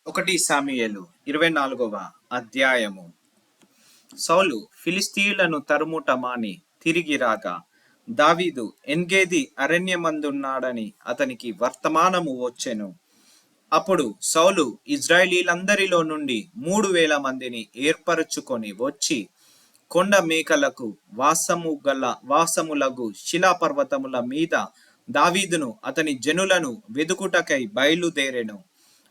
ఒకటి సాముయేలు 24వ అధ్యాయము. సౌలు ఫిలిష్తీయులను తరుముట మాని తిరిగి రాగా దావీదు ఎన్గేది అరణ్యమందున్నాడని అతనికి వర్తమానము వచ్చెను. అప్పుడు సౌలు ఇజ్రాయేలీలందరిలో నుండి 3000 మందిని ఏర్పరచుకొని వచ్చి కొండ మేకలకు వాసములగు శిలాపర్వతముల మీద దావీదును అతని జనులను వెదుకుటకై బయలుదేరెను.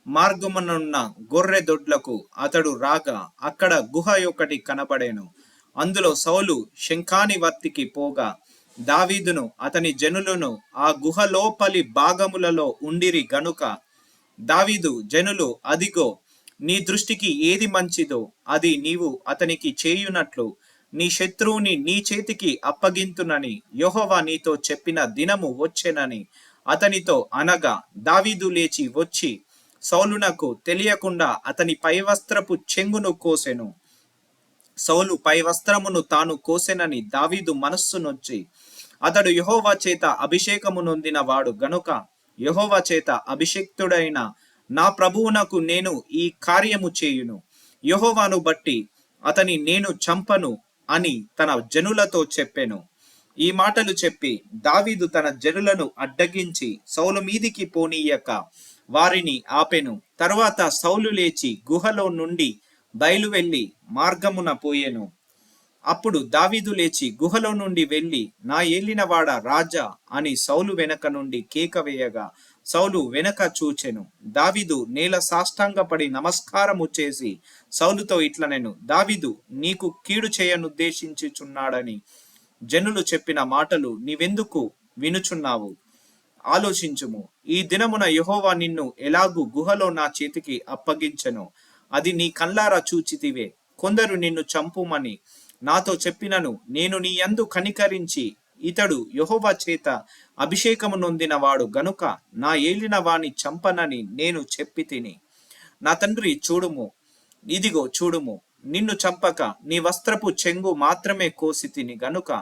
మార్గమునున్న గొర్రె దొడ్లకు అతడు రాగా అక్కడ గుహ ఒకటి కనబడెను. అందులో సౌలు శంఖాని వర్తికి పోగా దావీదును అతని జనులను ఆ గుహ లోపలి భాగములలో ఉండిరి గనుక దావీదు జనులు, అదిగో, నీ దృష్టికి ఏది మంచిదో అది నీవు అతనికి చేయునట్లు నీ శత్రువుని నీ చేతికి అప్పగింతునని యెహోవా నీతో చెప్పిన దినము వచ్చెనని అతనితో అనగా దావీదు లేచి వచ్చి సౌలునకు తెలియకుండా అతని పైవస్త్రపు చెంగును కోసెను. సౌలు పైవస్త్రమును తాను కోసెనని దావీదు మనస్సునొచ్చి, అతడు యెహోవా చేత అభిషేకము నొందిన వాడు గనుక యెహోవా చేత అభిషిక్తుడైన నా ప్రభువునకు నేను ఈ కార్యము చేయును, యెహోవాను బట్టి అతని నేను చంపను అని తన జనులతో చెప్పెను. ఈ మాటలు చెప్పి దావీదు తన జనులను అడ్డగించి సౌలు మీదికి పోనీయక వారిని ఆపెను. తరువాత సౌలు లేచి గుహలో నుండి బయలువెళ్లి మార్గమున పోయెను. అప్పుడు దావీదు లేచి గుహలో నుండి వెళ్లి, నా ఏలినవాడ రాజా అని సౌలు వెనక నుండి కేక వేయగా సౌలు వెనక చూచెను. దావీదు నేల సాష్టాంగపడి నమస్కారము చేసి సౌలుతో ఇట్లనెను, దావీదు నీకు కీడు చేయనుద్దేశించుచున్నాడని జనులు చెప్పిన మాటలు నీవెందుకు వినుచున్నావు? ఆలోచించుము. ఈ దినమున యెహోవా నిన్ను ఎలాగూ గుహలో నా చేతికి అప్పగించెను, అది నీ కళ్ళారా చూచితివే. కొందరు నిన్ను చంపుమని నాతో చెప్పినను నేను నీ యందు కనికరించి ఇతడు యెహోవా చేత అభిషేకము నొందిన వాడు గనుక నా ఏలిన వాని చంపనని నేను చెప్పి తిని. నా తండ్రి, చూడుము, ఇదిగో చూడుము, నిన్ను చంపక నీ వస్త్రపు చెంగు మాత్రమే కోసి తిని గనుక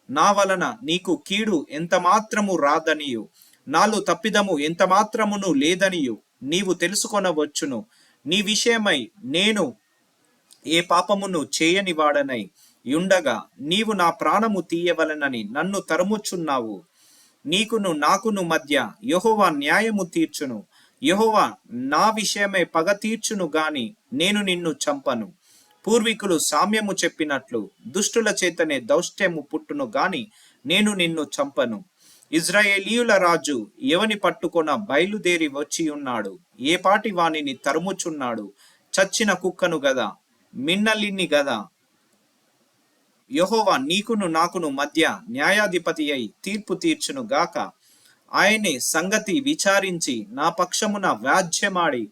నా వలన నీకు కీడు ఎంత మాత్రము రాదనియు నాలో తప్పిదము ఎంత మాత్రమును లేదనియు నీవు తెలుసుకొనవచ్చును. నీ విషయమై నేను ఏ పాపమును చేయని వాడనై యుండగా నీవు నా ప్రాణము తీయవలనని నన్ను తరుముచున్నావు. నీకును నాకును మధ్య యెహోవా న్యాయము తీర్చును. యెహోవా నా విషయమై పగ తీర్చును గాని నేను నిన్ను చంపను. పూర్వీకులు సామ్యము చెప్పినట్లు దుష్టుల చేతనే దౌష్ట్యము పుట్టును గాని నేను నిన్ను చంపను. ఇజ్రాయేలీయుల రాజు ఎవని పట్టుకొన బయలుదేరి వచ్చి ఉన్నాడు. ఏ పాటి వానిని తరుముచున్నాడు? చచ్చిన కుక్కను గదా, మిన్నలిని గదా. యెహోవా నీకును నాకును మధ్య న్యాయాధిపతి అయి తీర్పు తీర్చును గాక. ఆయనే సంగతి విచారించి నా పక్షమున వ్యాజ్యమాడి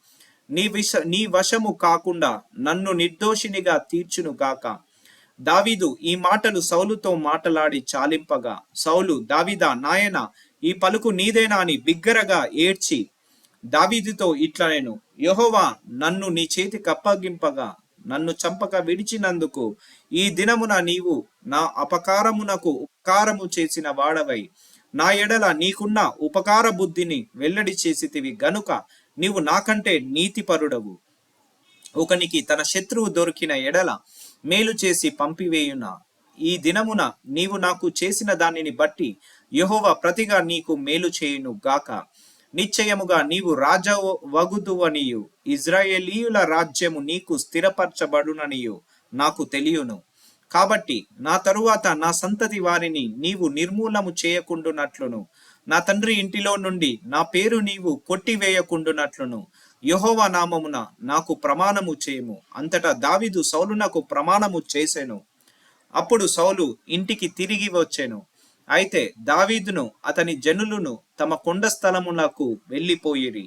నీ వశము కాకుండా నన్ను నిర్దోషినిగా తీర్చును గాక. దావీదు ఈ మాటలు సౌలుతో మాటలాడి చాలింపగా సౌలు, దావీదా నాయనా, ఈ పలుకు నీదేనా అని బిగ్గరగా ఏడ్చి దావీదుతో ఇట్లనెను, యెహోవా నన్ను నీ చేతికి అప్పగింపగా నన్ను చంపక విడిచినందుకు ఈ దినమున నీవు నా అపకారమునకు ఉపకారము చేసిన వాడవై నా ఎడల నీకున్న ఉపకార బుద్ధిని వెల్లడి చేసితివి గనుక నీవు నాకంటే నీతిపరుడవు. ఒకనికి తన శత్రువు దొరికిన ఎడల మేలు చేసి పంపివేయునా? ఈ దినమున నీవు నాకు చేసిన దానిని బట్టి యెహోవా ప్రతిగా నీకు మేలు చేయును గాక. నిశ్చయముగా నీవు రాజవగుదువనియు ఇజ్రాయేలీయుల రాజ్యము నీకు స్థిరపరచబడుననియు నాకు తెలియను. కాబట్టి నా తరువాత నా సంతతి వారిని నీవు నిర్మూలము చేయకుండునట్లును నా తండ్రి ఇంటిలో నుండి నా పేరు నీవు కొట్టివేయకుండునట్లును యెహోవా నామమున నాకు ప్రమాణము చేయము. అంతటా దావీదు సౌలునకు ప్రమాణము చేసెను. అప్పుడు సౌలు ఇంటికి తిరిగి వచ్చెను. అయితే దావీదును అతని జనులను తమ కొండ స్థలములకు వెళ్ళిపోయిరి.